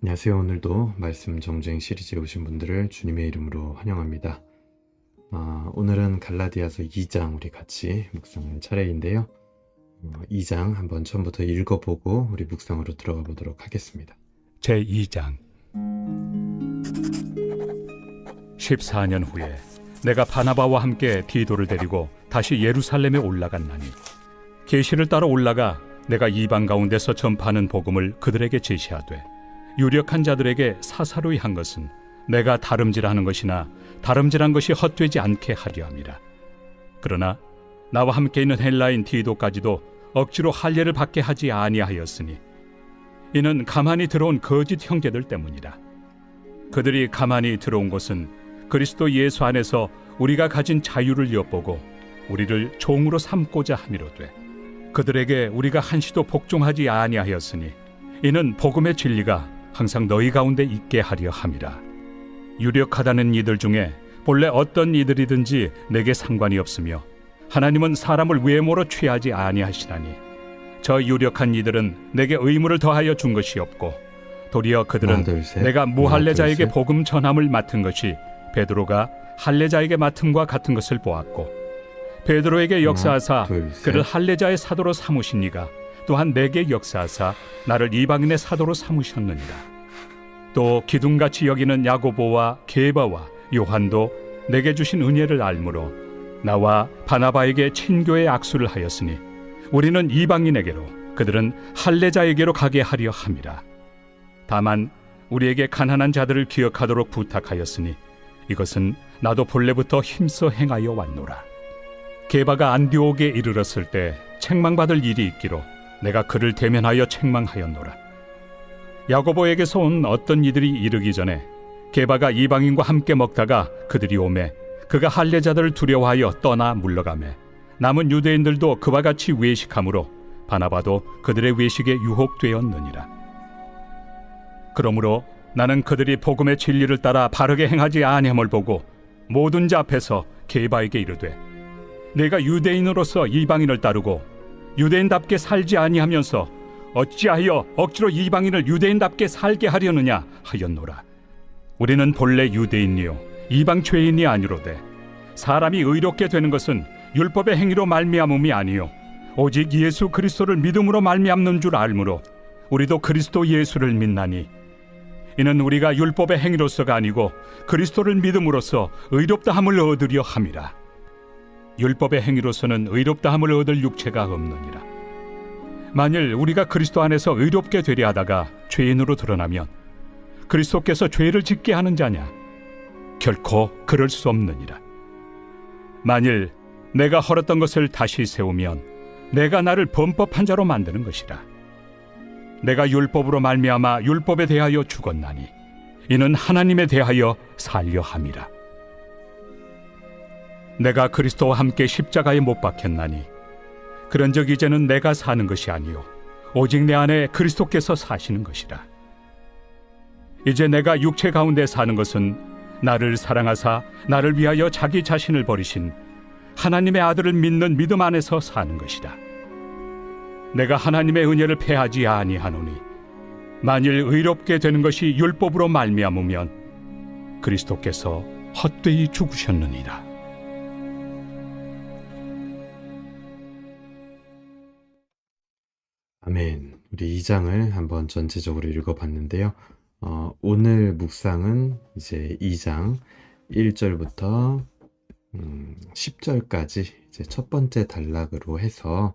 안녕하세요. 오늘도 말씀 정주행 시리즈에 오신 분들을 주님의 이름으로 환영합니다. 오늘은 갈라디아서 2장 우리 같이 묵상할 차례인데요. 2장 한번 처음부터 읽어보고 우리 묵상으로 들어가 보도록 하겠습니다. 제2장 14년 후에 내가 바나바와 함께 디도를 데리고 다시 예루살렘에 올라갔나니 계시를 따라 올라가 내가 이방 가운데서 전파하는 복음을 그들에게 제시하되 유력한 자들에게 사사로이 한 것은 내가 다름질하는 것이나 다름질한 것이 헛되지 않게 하려 함이라. 그러나 나와 함께 있는 헬라인 디도까지도 억지로 할례를 받게 하지 아니하였으니 이는 가만히 들어온 거짓 형제들 때문이라. 그들이 가만히 들어온 것은 그리스도 예수 안에서 우리가 가진 자유를 엿보고 우리를 종으로 삼고자 함이로되 그들에게 우리가 한시도 복종하지 아니하였으니 이는 복음의 진리가 항상 너희 가운데 있게 하려 함이라. 유력하다는 이들 중에 본래 어떤 이들이든지 내게 상관이 없으며 하나님은 사람을 외모로 취하지 아니하시나니 저 유력한 이들은 내게 의무를 더하여 준 것이 없고 도리어 그들은 내가 무할례자에게 복음 전함을 맡은 것이 베드로가 할례자에게 맡음과 같은 것을 보았고 베드로에게 역사하사 그를 할례자의 사도로 삼으신 이가 또한 내게 역사하사 나를 이방인의 사도로 삼으셨느니라. 또 기둥같이 여기는 야고보와 게바와 요한도 내게 주신 은혜를 알므로 나와 바나바에게 친교의 악수를 하였으니 우리는 이방인에게로 그들은 할례자에게로 가게 하려 함이라. 다만 우리에게 가난한 자들을 기억하도록 부탁하였으니 이것은 나도 본래부터 힘써 행하여 왔노라. 게바가 안디옥에 이르렀을 때 책망받을 일이 있기로 내가 그를 대면하여 책망하였노라. 야고보에게서 온 어떤 이들이 이르기 전에 게바가 이방인과 함께 먹다가 그들이 오매 그가 할례자들을 두려워하여 떠나 물러가매 남은 유대인들도 그와 같이 외식하므로 바나바도 그들의 외식에 유혹되었느니라. 그러므로 나는 그들이 복음의 진리를 따라 바르게 행하지 아니함을 보고 모든 자 앞에서 게바에게 이르되 내가 유대인으로서 이방인을 따르고 유대인답게 살지 아니하면서 어찌하여 억지로 이방인을 유대인답게 살게 하려느냐 하였노라. 우리는 본래 유대인이요 이방 죄인이 아니로되 사람이 의롭게 되는 것은 율법의 행위로 말미암음이 아니요 오직 예수 그리스도를 믿음으로 말미암는 줄 알므로 우리도 그리스도 예수를 믿나니 이는 우리가 율법의 행위로서가 아니고 그리스도를 믿음으로써 의롭다함을 얻으려 함이라. 율법의 행위로서는 의롭다함을 얻을 육체가 없느니라. 만일 우리가 그리스도 안에서 의롭게 되려 하다가 죄인으로 드러나면 그리스도께서 죄를 짓게 하는 자냐? 결코 그럴 수 없느니라. 만일 내가 헐었던 것을 다시 세우면 내가 나를 범법한 자로 만드는 것이라. 내가 율법으로 말미암아 율법에 대하여 죽었나니 이는 하나님에 대하여 살려 함이라. 내가 그리스도와 함께 십자가에 못 박혔나니 그런즉 이제는 내가 사는 것이 아니요 오직 내 안에 그리스도께서 사시는 것이라. 이제 내가 육체 가운데 사는 것은 나를 사랑하사 나를 위하여 자기 자신을 버리신 하나님의 아들을 믿는 믿음 안에서 사는 것이라. 내가 하나님의 은혜를 패하지 아니하노니 만일 의롭게 되는 것이 율법으로 말미암으면 그리스도께서 헛되이 죽으셨느니라. 아멘. 우리 2장을 한번 전체적으로 읽어봤는데요. 오늘 묵상은 이제 2장 1절부터 10절까지 이제 첫 번째 단락으로 해서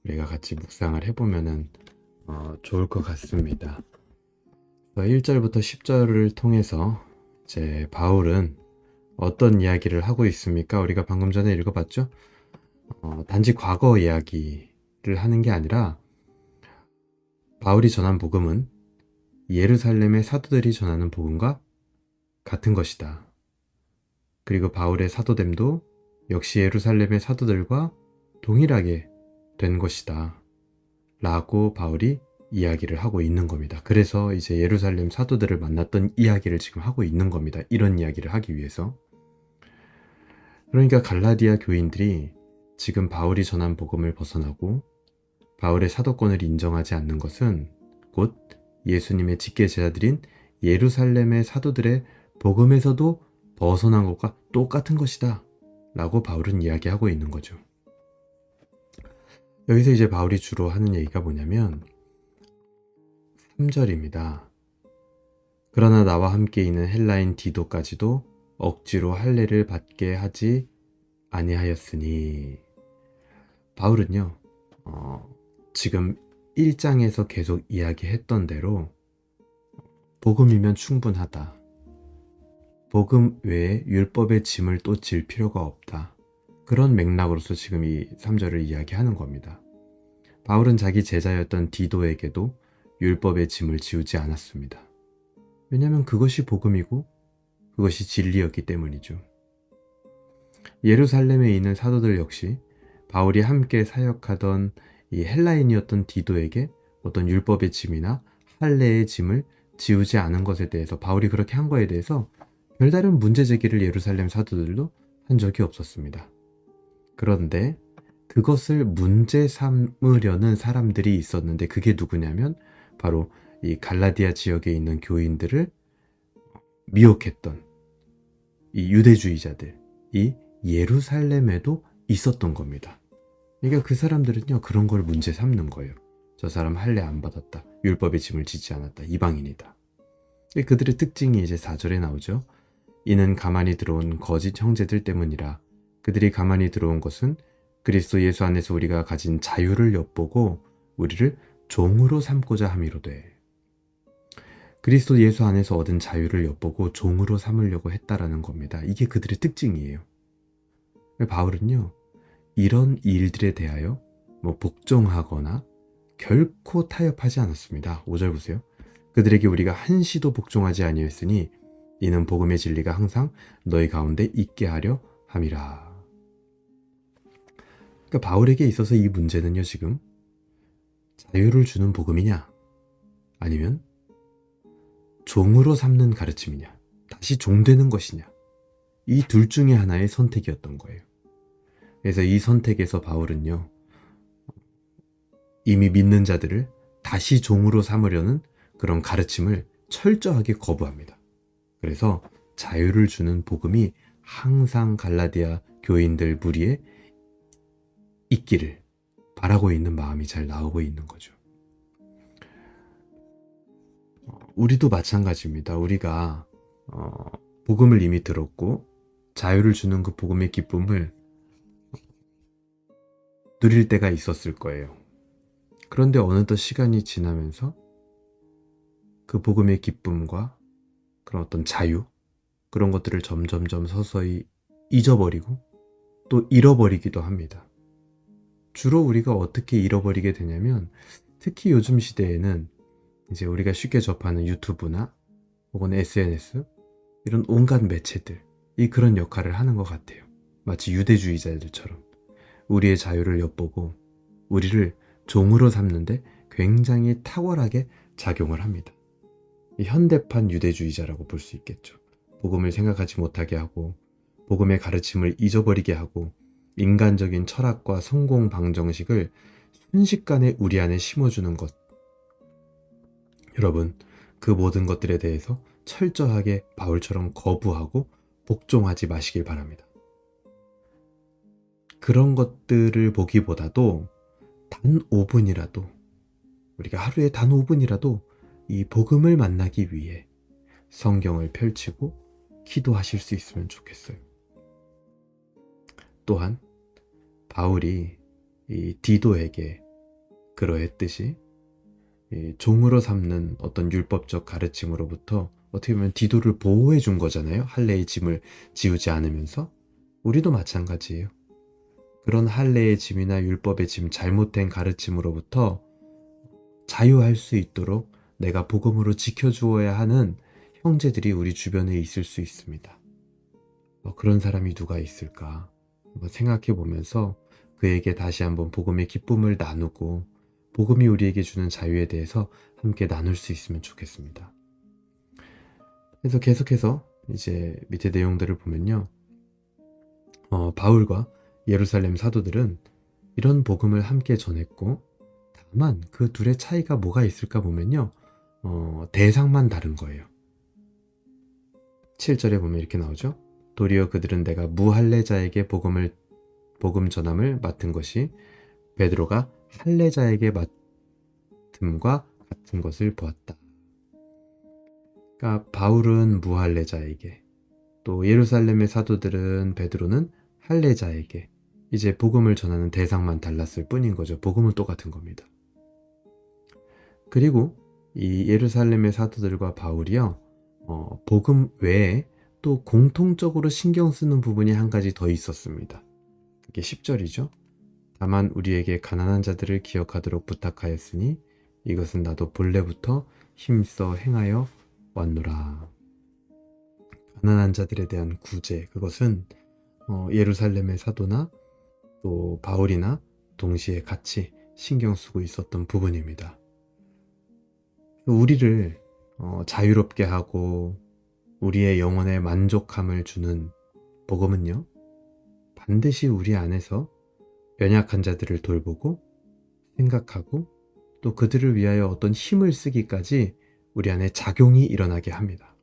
우리가 같이 묵상을 해보면은 좋을 것 같습니다. 1절부터 10절을 통해서 이제 바울은 어떤 이야기를 하고 있습니까? 우리가 방금 전에 읽어봤죠? 단지 과거 이야기를 하는 게 아니라 바울이 전한 복음은 예루살렘의 사도들이 전하는 복음과 같은 것이다. 그리고 바울의 사도됨도 역시 예루살렘의 사도들과 동일하게 된 것이다. 라고 바울이 이야기를 하고 있는 겁니다. 그래서 이제 예루살렘 사도들을 만났던 이야기를 지금 하고 있는 겁니다. 이런 이야기를 하기 위해서. 그러니까 갈라디아 교인들이 지금 바울이 전한 복음을 벗어나고 바울의 사도권을 인정하지 않는 것은 곧 예수님의 직계 제자들인 예루살렘의 사도들의 복음에서도 벗어난 것과 똑같은 것이다 라고 바울은 이야기하고 있는 거죠. 여기서 이제 바울이 주로 하는 얘기가 뭐냐면 3절입니다. 그러나 나와 함께 있는 헬라인 디도까지도 억지로 할례를 받게 하지 아니하였으니, 바울은요 지금 1장에서 계속 이야기했던 대로 복음이면 충분하다, 복음 외에 율법의 짐을 또 질 필요가 없다, 그런 맥락으로서 지금 이 3절을 이야기하는 겁니다. 바울은 자기 제자였던 디도에게도 율법의 짐을 지우지 않았습니다. 왜냐하면 그것이 복음이고 그것이 진리였기 때문이죠. 예루살렘에 있는 사도들 역시 바울이 함께 사역하던 이 헬라인이었던 디도에게 어떤 율법의 짐이나 할례의 짐을 지우지 않은 것에 대해서, 바울이 그렇게 한 거에 대해서 별다른 문제 제기를 예루살렘 사도들도 한 적이 없었습니다. 그런데 그것을 문제 삼으려는 사람들이 있었는데, 그게 누구냐면 바로 이 갈라디아 지역에 있는 교인들을 미혹했던 이 유대주의자들, 이 예루살렘에도 있었던 겁니다. 그러니까 그 사람들은요 그런 걸 문제 삼는 거예요. 저 사람 할례 안 받았다, 율법의 짐을 지지 않았다, 이방인이다. 그들의 특징이 이제 4절에 나오죠. 이는 가만히 들어온 거짓 형제들 때문이라. 그들이 가만히 들어온 것은 그리스도 예수 안에서 우리가 가진 자유를 엿보고 우리를 종으로 삼고자 함이로되. 그리스도 예수 안에서 얻은 자유를 엿보고 종으로 삼으려고 했다라는 겁니다. 이게 그들의 특징이에요. 바울은요 이런 일들에 대하여 복종하거나 결코 타협하지 않았습니다. 5절 보세요. 그들에게 우리가 한시도 복종하지 아니했으니 이는 복음의 진리가 항상 너희 가운데 있게 하려 함이라. 그러니까 바울에게 있어서 이 문제는요 지금 자유를 주는 복음이냐, 아니면 종으로 삼는 가르침이냐, 다시 종되는 것이냐, 이 둘 중에 하나의 선택이었던 거예요. 그래서 이 선택에서 바울은요 이미 믿는 자들을 다시 종으로 삼으려는 그런 가르침을 철저하게 거부합니다. 그래서 자유를 주는 복음이 항상 갈라디아 교인들 무리에 있기를 바라고 있는 마음이 잘 나오고 있는 거죠. 우리도 마찬가지입니다. 우리가 복음을 이미 들었고 자유를 주는 그 복음의 기쁨을 누릴 때가 있었을 거예요. 그런데 어느덧 시간이 지나면서 그 복음의 기쁨과 그런 어떤 자유, 그런 것들을 점점점 서서히 잊어버리고 또 잃어버리기도 합니다. 주로 우리가 어떻게 잃어버리게 되냐면, 특히 요즘 시대에는 이제 우리가 쉽게 접하는 유튜브나 혹은 SNS, 이런 온갖 매체들, 이 그런 역할을 하는 것 같아요. 마치 유대주의자들처럼 우리의 자유를 엿보고 우리를 종으로 삼는데 굉장히 탁월하게 작용을 합니다. 이 현대판 유대주의자라고 볼 수 있겠죠. 복음을 생각하지 못하게 하고 복음의 가르침을 잊어버리게 하고 인간적인 철학과 성공 방정식을 순식간에 우리 안에 심어주는 것. 여러분, 그 모든 것들에 대해서 철저하게 바울처럼 거부하고 복종하지 마시길 바랍니다. 그런 것들을 보기보다도 단 5분이라도, 우리가 하루에 단 5분이라도 이 복음을 만나기 위해 성경을 펼치고 기도하실 수 있으면 좋겠어요. 또한 바울이 이 디도에게 그러했듯이 종으로 삼는 어떤 율법적 가르침으로부터 어떻게 보면 디도를 보호해 준 거잖아요. 할례의 짐을 지우지 않으면서. 우리도 마찬가지예요. 그런 할례의 짐이나 율법의 짐, 잘못된 가르침으로부터 자유할 수 있도록 내가 복음으로 지켜주어야 하는 형제들이 우리 주변에 있을 수 있습니다. 그런 사람이 누가 있을까? 생각해 보면서 그에게 다시 한번 복음의 기쁨을 나누고 복음이 우리에게 주는 자유에 대해서 함께 나눌 수 있으면 좋겠습니다. 그래서 계속해서 이제 밑에 내용들을 보면요. 바울과 예루살렘 사도들은 이런 복음을 함께 전했고, 다만 그 둘의 차이가 뭐가 있을까 보면요. 대상만 다른 거예요. 7절에 보면 이렇게 나오죠. 도리어 그들은 내가 무할례자에게 복음 전함을 맡은 것이 베드로가 할례자에게 맡음과 같은 것을 보았다. 그러니까 바울은 무할례자에게, 또 예루살렘의 사도들은 베드로는 할례자에게 이제 복음을 전하는 대상만 달랐을 뿐인 거죠. 복음은 똑같은 겁니다. 그리고 이 예루살렘의 사도들과 바울이요, 복음 외에 또 공통적으로 신경 쓰는 부분이 한 가지 더 있었습니다. 그게 10절이죠. 다만 우리에게 가난한 자들을 기억하도록 부탁하였으니 이것은 나도 본래부터 힘써 행하여 왔노라. 가난한 자들에 대한 구제, 그것은 예루살렘의 사도나 또 바울이나 동시에 같이 신경 쓰고 있었던 부분입니다. 우리를 자유롭게 하고 우리의 영혼에 만족함을 주는 복음은요, 반드시 우리 안에서 연약한 자들을 돌보고 생각하고 또 그들을 위하여 어떤 힘을 쓰기까지 우리 안에 작용이 일어나게 합니다.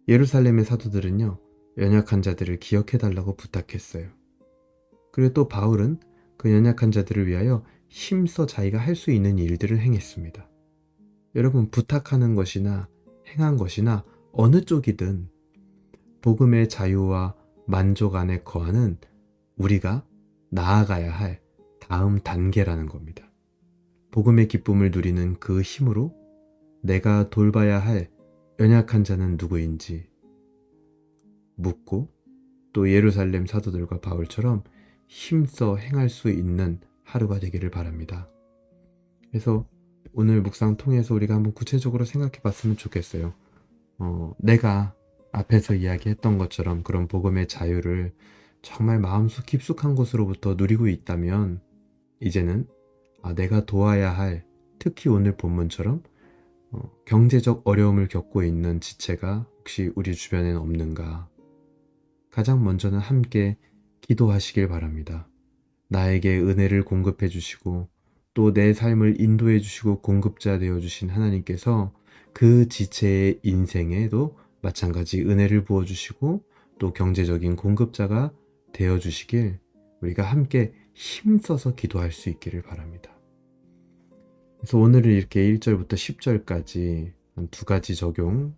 예루살렘의 사도들은요, 연약한 자들을 기억해달라고 부탁했어요. 그리고 또 바울은 그 연약한 자들을 위하여 힘써 자기가 할 수 있는 일들을 행했습니다. 여러분, 부탁하는 것이나 행한 것이나 어느 쪽이든 복음의 자유와 만족 안에 거하는 우리가 나아가야 할 다음 단계라는 겁니다. 복음의 기쁨을 누리는 그 힘으로 내가 돌봐야 할 연약한 자는 누구인지 묻고 또 예루살렘 사도들과 바울처럼 힘써 행할 수 있는 하루가 되기를 바랍니다. 그래서 오늘 묵상 통해서 우리가 한번 구체적으로 생각해 봤으면 좋겠어요. 내가 앞에서 이야기했던 것처럼 그런 복음의 자유를 정말 마음속 깊숙한 곳으로부터 누리고 있다면 이제는 내가 도와야 할, 특히 오늘 본문처럼 경제적 어려움을 겪고 있는 지체가 혹시 우리 주변에는 없는가? 가장 먼저는 함께 기도하시길 바랍니다. 나에게 은혜를 공급해 주시고 또 내 삶을 인도해 주시고 공급자 되어 주신 하나님께서 그 지체의 인생에도 마찬가지 은혜를 부어 주시고 또 경제적인 공급자가 되어 주시길 우리가 함께 힘써서 기도할 수 있기를 바랍니다. 그래서 오늘은 이렇게 1절부터 10절까지 한 두 가지 적용을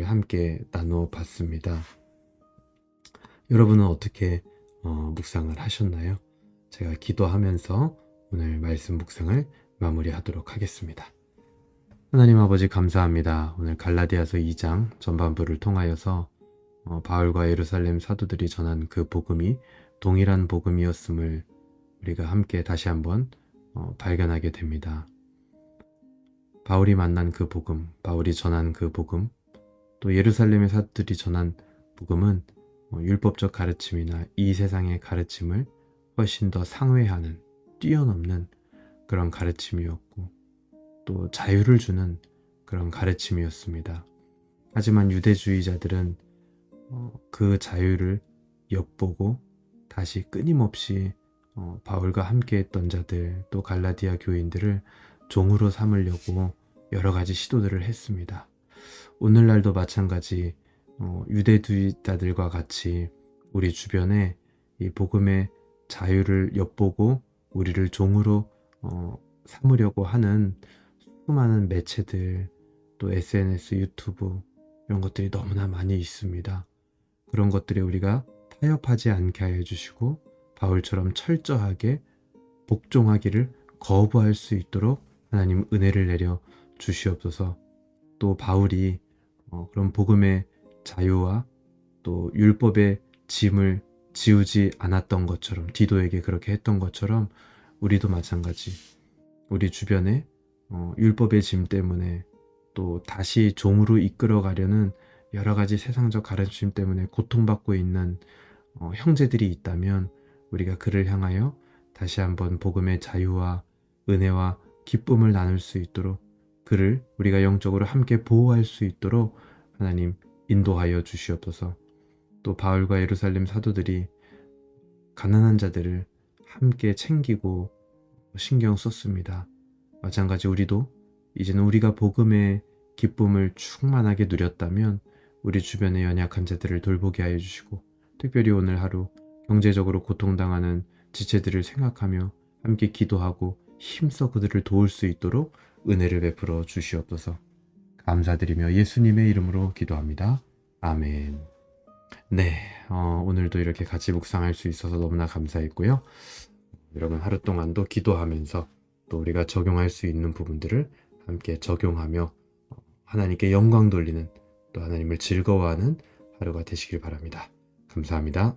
함께 나눠 봤습니다. 여러분은 어떻게 묵상을 하셨나요? 제가 기도하면서 오늘 말씀 묵상을 마무리하도록 하겠습니다. 하나님 아버지, 감사합니다. 오늘 갈라디아서 2장 전반부를 통하여서 바울과 예루살렘 사도들이 전한 그 복음이 동일한 복음이었음을 우리가 함께 다시 한번 발견하게 됩니다. 바울이 만난 그 복음, 바울이 전한 그 복음, 또 예루살렘의 사도들이 전한 복음은 율법적 가르침이나 이 세상의 가르침을 훨씬 더 상회하는, 뛰어넘는 그런 가르침이었고 또 자유를 주는 그런 가르침이었습니다. 하지만 유대주의자들은 그 자유를 엿보고 다시 끊임없이 바울과 함께했던 자들, 또 갈라디아 교인들을 종으로 삼으려고 여러 가지 시도들을 했습니다. 오늘날도 마찬가지 유대주의자들과 같이 우리 주변에 이 복음의 자유를 엿보고 우리를 종으로 삼으려고 하는 수많은 매체들, 또 SNS, 유튜브 이런 것들이 너무나 많이 있습니다. 그런 것들에 우리가 타협하지 않게 하여 주시고 바울처럼 철저하게 복종하기를 거부할 수 있도록 하나님 은혜를 내려 주시옵소서. 또 바울이 그런 복음의 자유와 또 율법의 짐을 지우지 않았던 것처럼, 디도에게 그렇게 했던 것처럼 우리도 마찬가지 우리 주변에 율법의 짐 때문에 또 다시 종으로 이끌어가려는 여러 가지 세상적 가르침 때문에 고통받고 있는 형제들이 있다면 우리가 그를 향하여 다시 한번 복음의 자유와 은혜와 기쁨을 나눌 수 있도록, 그를 우리가 영적으로 함께 보호할 수 있도록 하나님 인도하여 주시옵소서. 또 바울과 예루살렘 사도들이 가난한 자들을 함께 챙기고 신경 썼습니다. 마찬가지 우리도 이제는 우리가 복음의 기쁨을 충만하게 누렸다면 우리 주변의 연약한 자들을 돌보게 하여 주시고, 특별히 오늘 하루 경제적으로 고통당하는 지체들을 생각하며 함께 기도하고 힘써 그들을 도울 수 있도록 은혜를 베풀어 주시옵소서. 감사드리며 예수님의 이름으로 기도합니다. 아멘. 네, 오늘도 이렇게 같이 묵상할 수 있어서 너무나 감사했고요. 여러분 하루 동안도 기도하면서 또 우리가 적용할 수 있는 부분들을 함께 적용하며 하나님께 영광 돌리는, 또 하나님을 즐거워하는 하루가 되시길 바랍니다. 감사합니다.